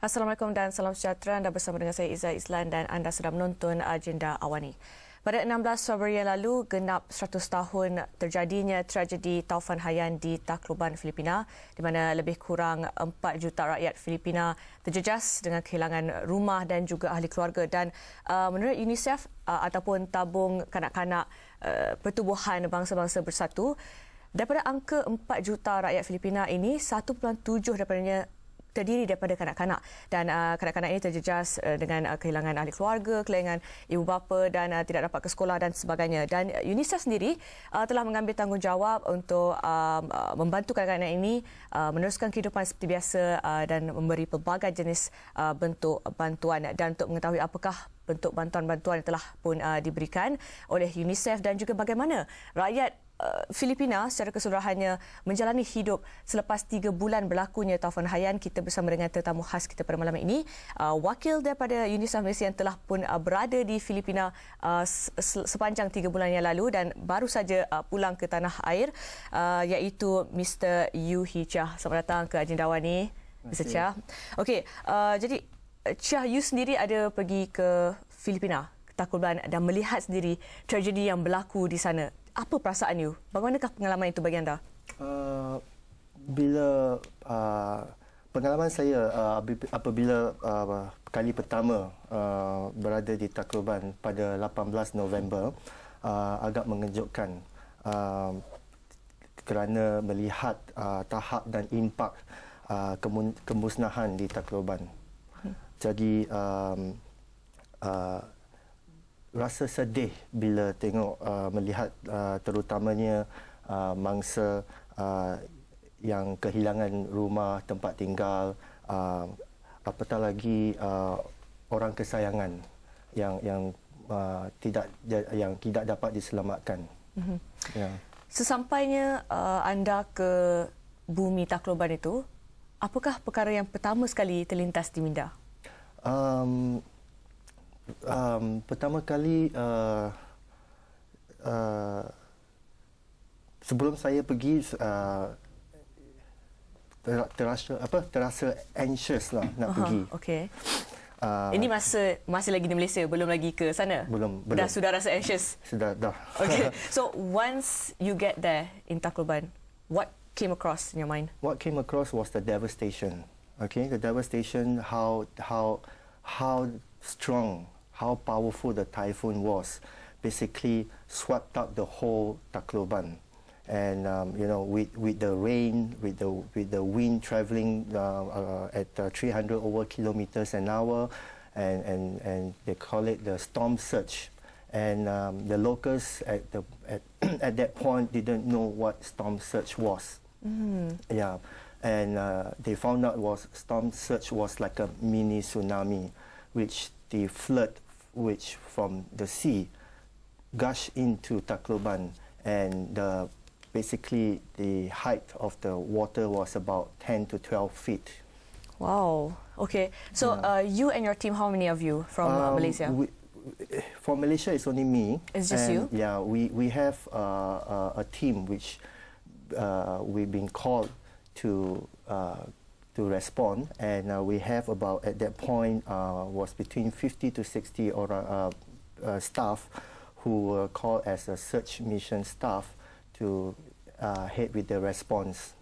Assalamualaikum dan salam sejahtera. Anda bersama dengan saya Izzah Islan dan anda sedang menonton agenda Awani. Pada 16 Februari yang lalu, genap 100 tahun terjadinya tragedi taufan Haiyan di Tacloban, Filipina, di mana lebih kurang 4 juta rakyat Filipina terjejas dengan kehilangan rumah dan juga ahli keluarga. Dan menurut UNICEF ataupun tabung kanak-kanak Pertubuhan Bangsa-Bangsa Bersatu, daripada angka 4 juta rakyat Filipina ini, 1.7 daripadanya terdiri daripada kanak-kanak dan kanak-kanak ini terjejas dengan kehilangan ahli keluarga, kehilangan ibu bapa dan tidak dapat ke sekolah dan sebagainya. Dan UNICEF sendiri telah mengambil tanggungjawab untuk membantu kanak-kanak ini meneruskan kehidupan seperti biasa dan memberi pelbagai jenis bentuk bantuan. Dan untuk mengetahui apakah bentuk bantuan-bantuan yang telah pun diberikan oleh UNICEF dan juga bagaimana rakyat Filipina secara keseluruhannya menjalani hidup selepas 3 bulan berlakunya taufan Haiyan, kita bersama dengan tetamu khas kita pada malam ini, wakil daripada UNICEF Malaysia yang telah pun berada di Filipina sepanjang 3 bulan yang lalu dan baru saja pulang ke tanah air, iaitu Mr. Yu Hee Chia. Selamat datang ke agenda Awani, Mr. Chia. Okey, jadi Chia, you sendiri ada pergi ke Filipina, ke Tacloban dan melihat sendiri tragedi yang berlaku di sana. Apa perasaan you? Bagaimanakah pengalaman itu bagi anda? Pengalaman saya apabila kali pertama berada di Tacloban pada 18 November agak mengejutkan kerana melihat tahap dan impak kemusnahan di Tacloban. Jadi rasa sedih bila tengok melihat terutamanya mangsa yang kehilangan rumah, tempat tinggal, apatah lagi orang kesayangan yang tidak dapat diselamatkan. Ya. Sesampainya anda ke bumi Tacloban itu, apakah perkara yang pertama sekali terlintas di minda? Pertama kali sebelum saya pergi terasa anxious lah nak pergi. Okey. Ini masih lagi di Malaysia, belum lagi ke sana? Belum. Sudah rasa anxious? Sudah dah. Okay. So once you get there in Tacloban, what came across in your mind? What came across was the devastation. Okay, the devastation, how strong, how powerful the typhoon was, basically swept up the whole Tacloban, and with the rain, with the wind traveling at 300 over kilometers an hour, and they call it the storm surge, and the locals at that point didn't know what storm surge was. Yeah, and they found out storm surge was like a mini tsunami, which the flood which from the sea gushed into Tacloban, and basically the height of the water was about 10 to 12 feet. Wow. Okay. So you and your team, how many of you from Malaysia? For Malaysia, it's only me. It's just you? Yeah, we have a team which we've been called to respond, and we have about, at that point, was between 50 to 60 staff who were called as a search mission staff to head with the response.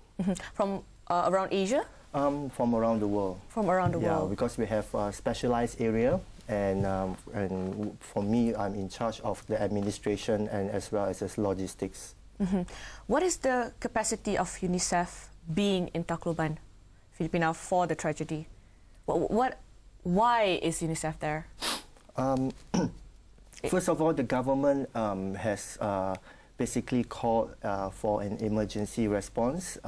From around Asia? From around the world. From around the world. Yeah, because we have a specialized area, and for me, I'm in charge of the administration and as well as logistics. What is the capacity of UNICEF being in Tacloban, Filipina, for the tragedy? Why is UNICEF there? First of all, the government has basically called for an emergency response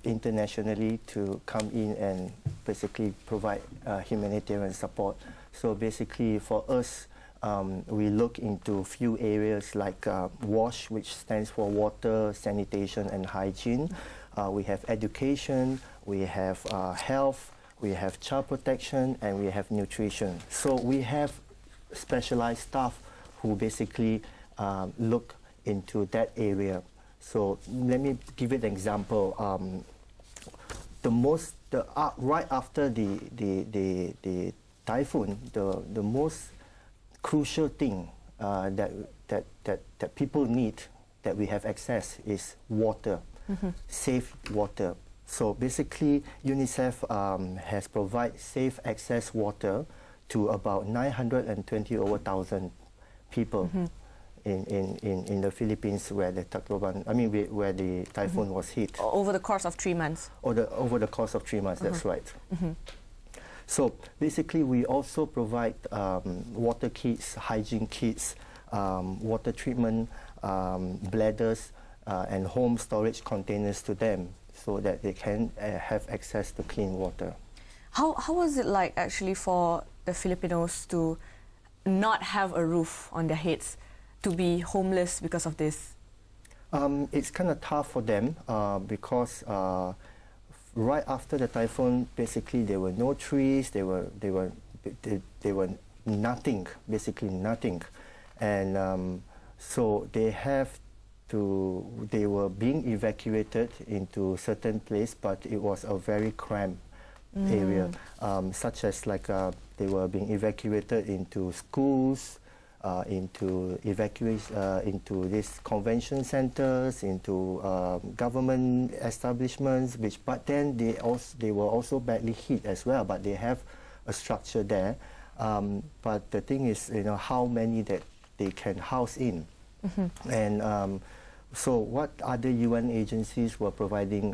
internationally to come in and basically provide humanitarian support. So basically for us, we look into few areas like WASH, which stands for water, sanitation and hygiene. We have education, we have health, we have child protection, and we have nutrition. So we have specialized staff who basically look into that area. So let me give you an example. The most right after the typhoon, the most crucial thing that people need, that we have access, is water, safe water. So basically, UNICEF has provided safe access water to about 920,000 people in the Philippines where the where the typhoon was hit. Over the course of 3 months. Over the course of 3 months, that's right. So basically, we also provide water kits, hygiene kits, water treatment, bladders, and home storage containers to them, so that they can have access to clean water. How was it like actually for the Filipinos to not have a roof on their heads, to be homeless because of this? It's kind of tough for them because right after the typhoon, basically there were no trees, there were nothing, basically nothing, and so they were being evacuated into certain place, but it was a very cramped area, such as like they were being evacuated into schools, into these convention centers, into government establishments, but then they were also badly hit as well, but they have a structure there. But the thing is, how many that they can house in. And so what other UN agencies were providing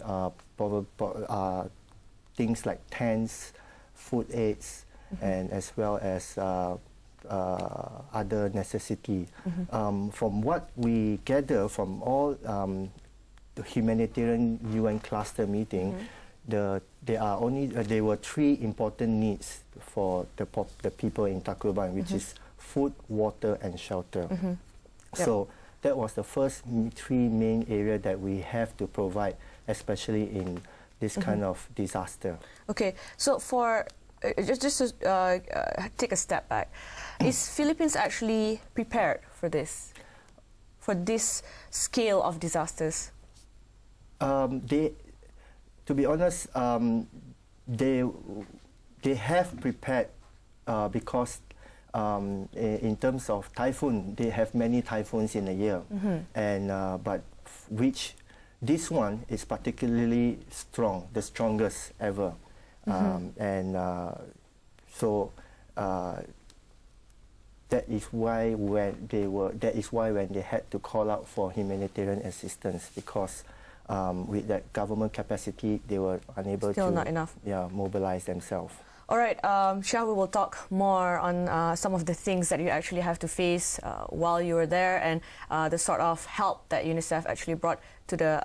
things like tents, food aids, and as well as other necessity. From what we gather from all the humanitarian UN cluster meeting, there were 3 important needs for the people in Tacloban, which is food, water, and shelter. So that was the first 3 main areas that we have to provide, especially in this kind of disaster. Okay, so for just to take a step back, is Philippines actually prepared for this scale of disasters? To be honest, they have prepared because in terms of typhoon, they have many typhoons in a year, and but this one is particularly strong, the strongest ever. And so that is why when they had to call out for humanitarian assistance, because with that government capacity, they were unable Still not enough. Mobilize themselves. All right, Shah, we will talk more on some of the things that you actually have to face while you were there, and the sort of help that UNICEF actually brought to the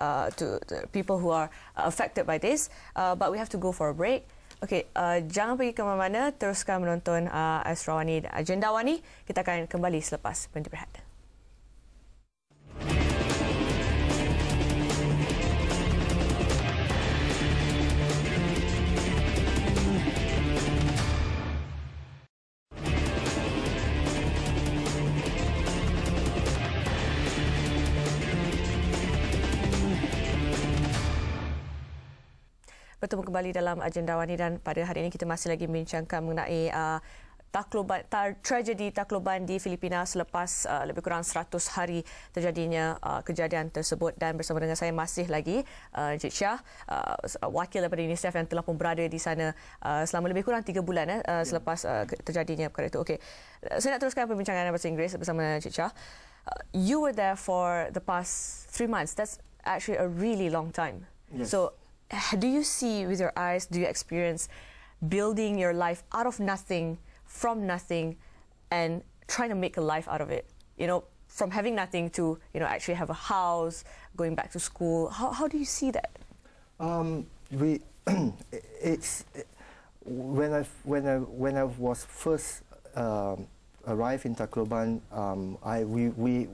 people who are affected by this. But we have to go for a break. Okay, jangan pergi ke mana-mana, teruskan menonton Astro Awani dan Agenda Awani. Kita akan kembali selepas berhenti berehat. Bertemu kembali dalam Agenda Awani, dan pada hari ini kita masih lagi membincangkan mengenai tragedi Tacloban di Filipina selepas lebih kurang 100 hari terjadinya kejadian tersebut. Dan bersama dengan saya masih lagi Encik Shah, wakil daripada UNICEF yang telah pun berada di sana selama lebih kurang 3 bulan selepas terjadinya perkara itu. Okey, saya nak teruskan perbincangan bahasa Inggeris bersama Encik Shah. You were there for the past 3 months. That's actually a really long time. Yes. So do you see with your eyes, do you experience building your life out of nothing, from nothing, and trying to make a life out of it? From having nothing to, actually have a house, going back to school. How do you see that? It's when I was first arrived in Tacloban,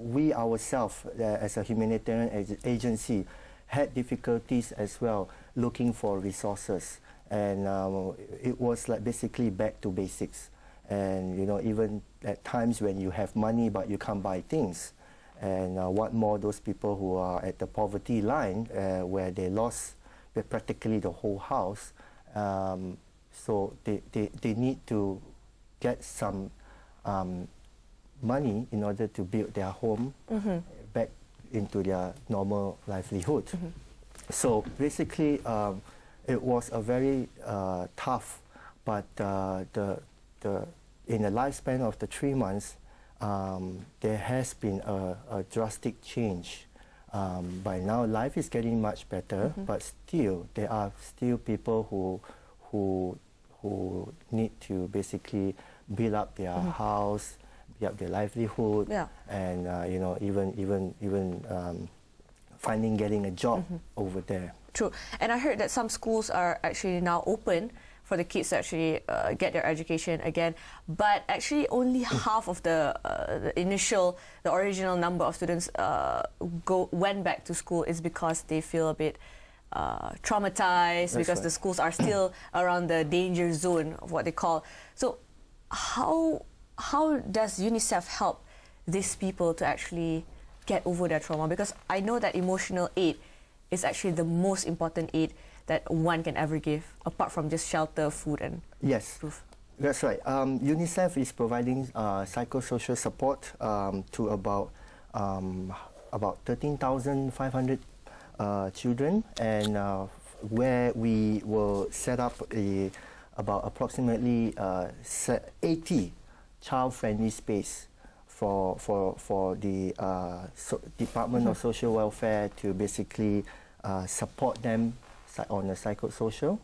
we ourselves as a humanitarian agency had difficulties as well looking for resources, and it was like basically back to basics. And even at times when you have money but you can't buy things, and what more those people who are at the poverty line, where they lost practically the whole house, So they need to get some money in order to build their home back into their normal livelihood. So basically, it was a very tough, but in the lifespan of the 3 months, there has been a drastic change. By now, life is getting much better, but still, there are still people who need to basically build up their house, build up their livelihood, and you know, even getting a job over there. True, and I heard that some schools are actually now open for the kids to actually get their education again, but actually only half of the original number of students went back to school is because they feel a bit traumatized. That's because the schools are still around the danger zone of what they call. So how does UNICEF help these people to actually get over their trauma? Because I know that emotional aid is actually the most important aid that one can ever give, apart from just shelter, food, and roof. That's right. UNICEF is providing psychosocial support to about 13,500 children, and where we will set up about approximately 80 child-friendly space for the Department of Social Welfare to basically support them on the psychosocial.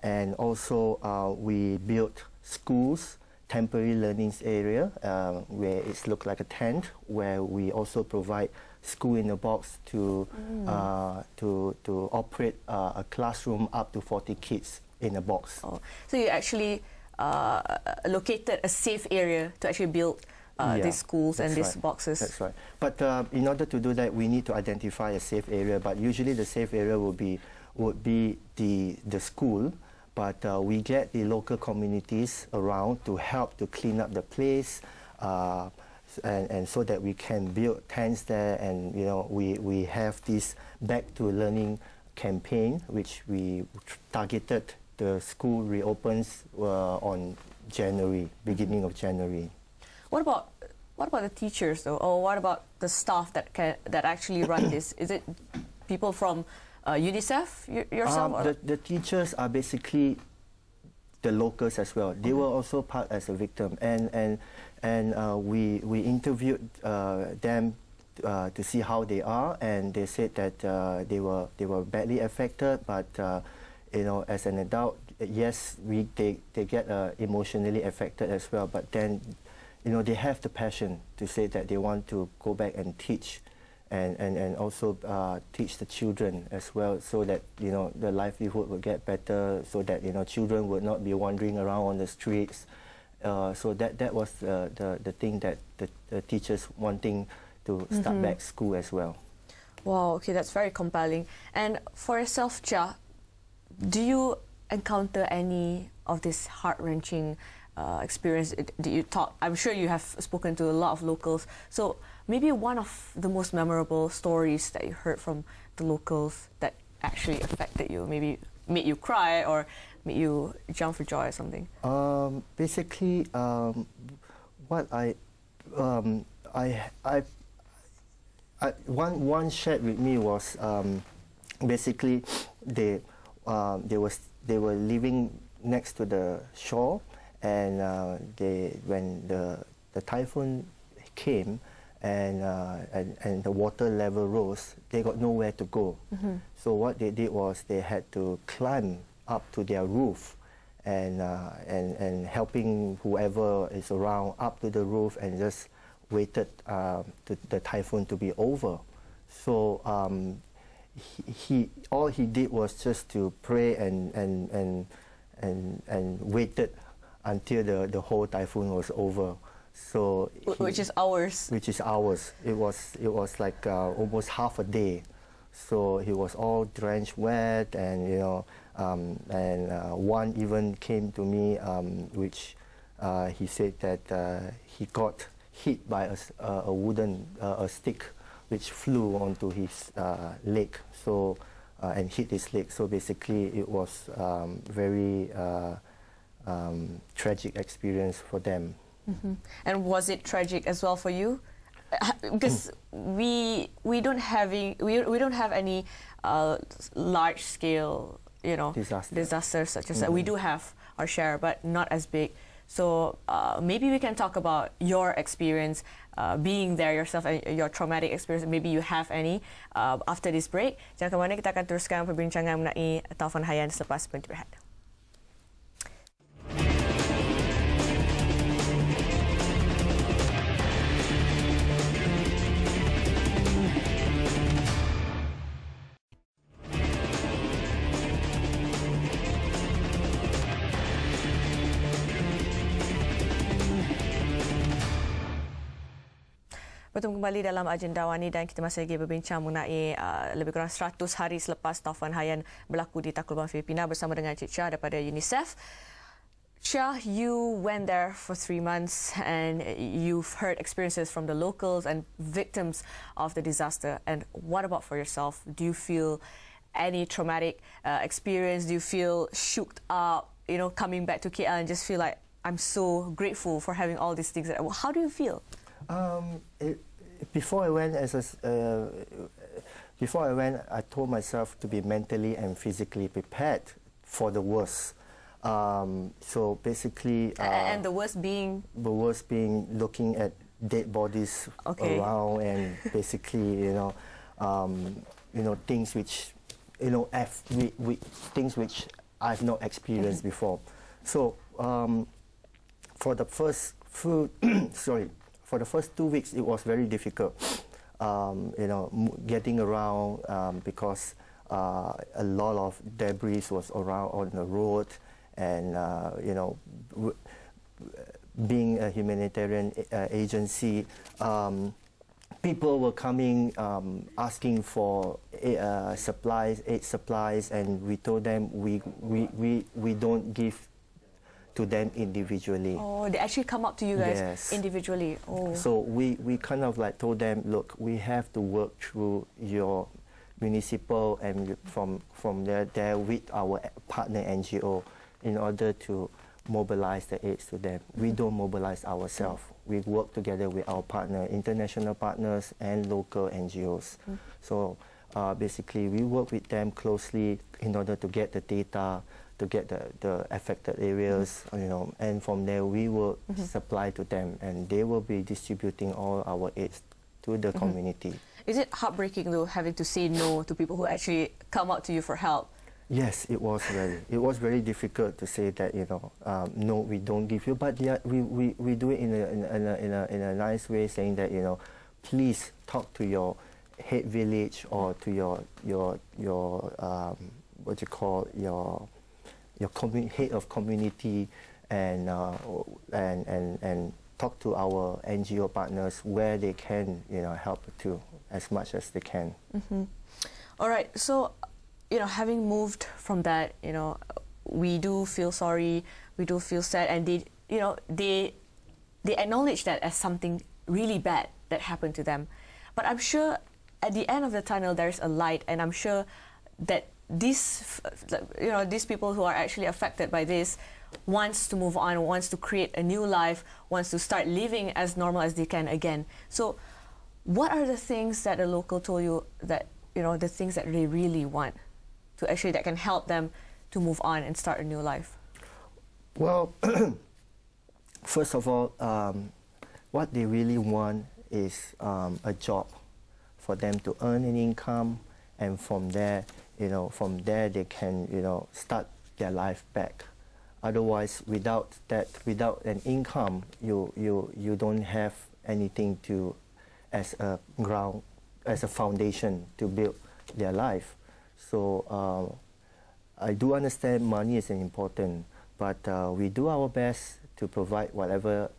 And also we built schools, temporary learning area, where it's looked like a tent, where we also provide school in a box to operate a classroom up to 40 kids in a box. Oh. So you actually located a safe area to actually build these schools and these boxes. That's right. But in order to do that, we need to identify a safe area. But usually the safe area would be the school. But we get the local communities around to help to clean up the place, and so that we can build tents there. And you know, we have this Back to Learning campaign, which we targeted. The school reopens on January, beginning of January. What about the teachers though, or what about the staff that actually run this? Is it people from UNICEF yourself? The teachers are basically the locals as well. They were also part as a victim, and we interviewed them to see how they are, and they said that they were badly affected, but you know, as an adult, yes, they get emotionally affected as well, but then, you know, they have the passion to say that they want to go back and teach, and also teach the children as well, so that, you know, the livelihood will get better, so that, you know, children would not be wandering around on the streets. So that was the thing that the teachers wanting to start back school as well. Wow, okay, that's very compelling. And for yourself, Chia, do you encounter any of this heart-wrenching experience? I'm sure you have spoken to a lot of locals. So maybe one of the most memorable stories that you heard from the locals that actually affected you, maybe made you cry or made you jump for joy or something. Basically, what one shared with me was basically they were living next to the shore, and when the typhoon came and the water level rose, they got nowhere to go. So what they did was they had to climb up to their roof, and helping whoever is around up to the roof, and just waited the typhoon to be over. So all he did was just to pray and waited until the whole typhoon was over. So which is hours. Which is hours. It was like almost half a day. So he was all drenched wet, and you know, one even came to me, which he said that he got hit by a wooden stick, which flew onto his leg. So and hit his leg. So basically, it was very tragic experience for them. And was it tragic as well for you? Because we don't have any large scale, you know, disasters such as that. We do have our share, but not as big. So maybe we can talk about your experience being there yourself and your traumatic experience. Maybe you have any after this break. Jangan ke mana, kita akan teruskan perbincangan mengenai taufan Haiyan selepas berhenti berehat. Bertemu kembali dalam agenda Awani dan kita masih lagi berbincang mengenai lebih kurang 100 hari selepas taufan Haiyan berlaku di Tacloban, Filipina bersama dengan Cik Chia daripada UNICEF. Chia, you went there for 3 months and you've heard experiences from the locals and victims of the disaster. And what about for yourself? Do you feel any traumatic experience? Do you feel shook up, you know, coming back to KL and just feel like, I'm so grateful for having all these things? How do you feel? Before I went, I told myself to be mentally and physically prepared for the worst. So basically, and the worst being? The worst being looking at dead bodies around, and basically, things which, things which I've not experienced before. So for the first for the first 2 weeks, it was very difficult, getting around because a lot of debris was around on the road, and being a humanitarian agency, people were coming asking for aid supplies, and we told them we don't give to them individually. Oh, they actually come up to you guys individually. Oh. So we kind of like told them, look, we have to work through your municipal and from there with our partner NGO in order to mobilize the aids to them. We don't mobilize ourselves. We work together with our partner, international partners and local NGOs. So basically, we work with them closely in order to get the data, to get the affected areas, and from there we will supply to them, and they will be distributing all our aids to the community. Is it heartbreaking though, having to say no to people who actually come out to you for help? Yes, it was very difficult to say that, no, we don't give you, but we do it in a nice way, saying that, please talk to your head village or to your what you call your head of community, and talk to our NGO partners where they can help too, as much as they can. All right, so having moved from that, we do feel sorry, we do feel sad, and they acknowledge that as something really bad that happened to them. But I'm sure at the end of the tunnel there's a light, and I'm sure that these people who are actually affected by this wants to move on, wants to create a new life, wants to start living as normal as they can again. So what are the things that the local told you that, the things that they really want to actually, that can help them to move on and start a new life? Well, first of all, what they really want is a job for them to earn an income, and from there, they can, start their life back. Otherwise, without an income, you don't have anything to, as a foundation to build their life. So I do understand money is important, but we do our best to provide whatever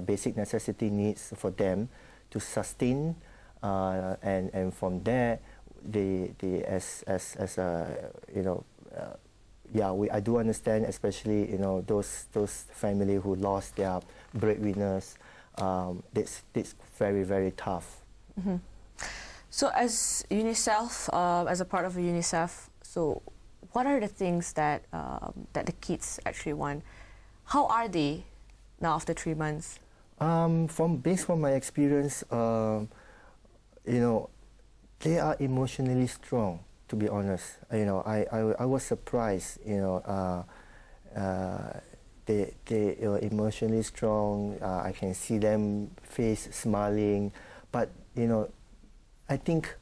basic necessity needs for them to sustain, and from there, I do understand, especially those family who lost their breadwinners. It's very, very tough. So as UNICEF, as a part of UNICEF, so what are the things that that the kids actually want? How are they now after 3 months? Based on my experience, you know, they are emotionally strong. To be honest, you know, I was surprised. You know, they are emotionally strong. I can see them face smiling, but you know, I think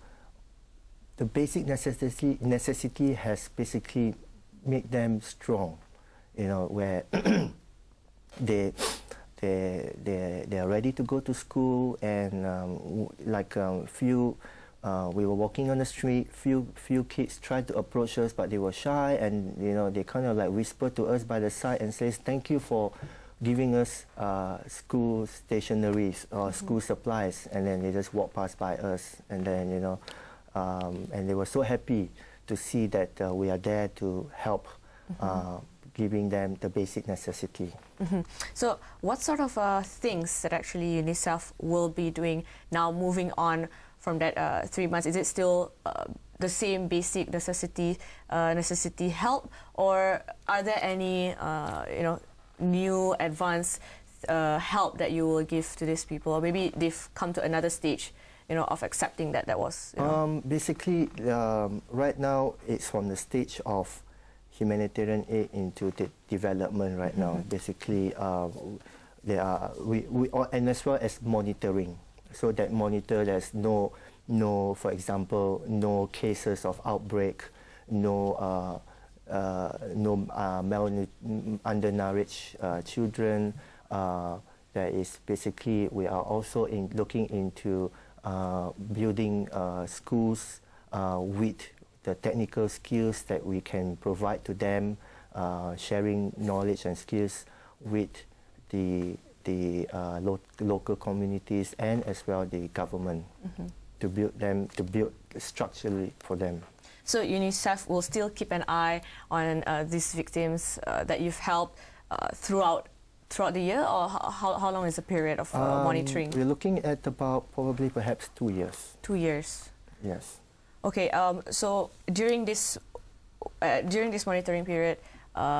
the basic necessity has basically made them strong. You know, where they are ready to go to school, and we were walking on the street. Few kids tried to approach us, but they were shy, and you know, they kind of like whispered to us by the side and says, "Thank you for giving us school stationeries or school supplies," and then they just walked past by us, and then you know, and they were so happy to see that we are there to help, giving them the basic necessity. So, what sort of things that actually UNICEF will be doing now, moving on from that 3 months? Is it still the same basic necessity help, or are there any you know, new advanced help that you will give to these people, or maybe they've come to another stage, you know, of accepting that was, you know? Basically, right now it's from the stage of humanitarian aid into the development right now. Basically, and as well as monitoring, so that monitor there's no, for example, no cases of outbreak, no undernourished children. There is basically, we are also looking into building schools with the technical skills that we can provide to them, sharing knowledge and skills with the local communities and as well the government, to build structurally for them. So UNICEF will still keep an eye on these victims that you've helped throughout the year, or how long is the period of monitoring? We're looking at about probably perhaps 2 years. 2 years. Yes. Okay. So during this monitoring period,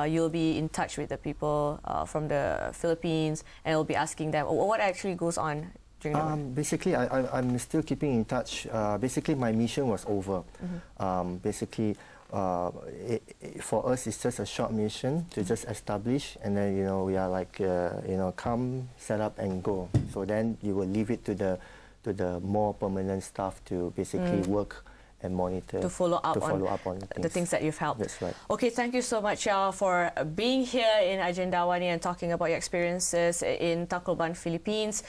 you'll be in touch with the people from the Philippines, and you'll be asking them what actually goes on during the basically, I'm still keeping in touch. Basically, my mission was over. Basically, for us, it's just a short mission to just establish, and then you know, we are like you know, come, set up, and go. So then you will leave it to the more permanent staff to basically work and monitor, to follow up on the things that you've helped. That's right. Okay, thank you so much for being here in Agenda Awani and talking about your experiences in Tacloban, Philippines,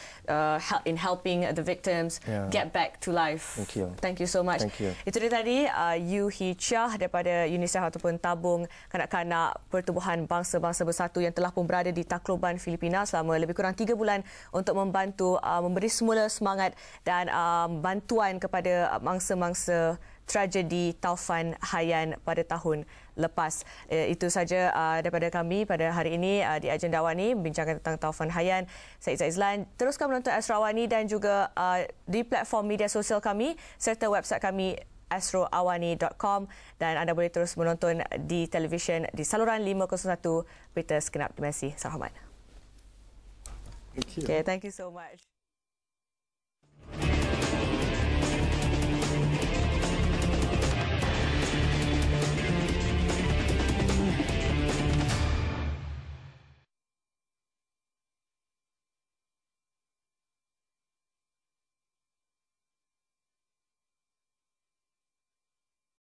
in helping the victims get back to life. Thank you. Thank you so much. Thank you. Itu dia tadi Yu Hee Chia daripada UNICEF ataupun Tabung Kanak-Kanak Pertubuhan Bangsa-Bangsa Bersatu yang telah pun berada di Tacloban, Filipina selama lebih kurang 3 bulan untuk membantu memberi semula semangat dan bantuan kepada mangsa-mangsa tragedi taufan Haiyan pada tahun lepas. Itu saja daripada kami pada hari ini di Agenda Awani membincangkan tentang taufan Haiyan. Saya Izzah Izlan. Teruskan menonton Astro Awani dan juga di platform media sosial kami serta website kami astroawani.com, dan anda boleh terus menonton di televisyen di saluran 501 Berita Segenap Dimensi. Selamat. Okay, thank you so much.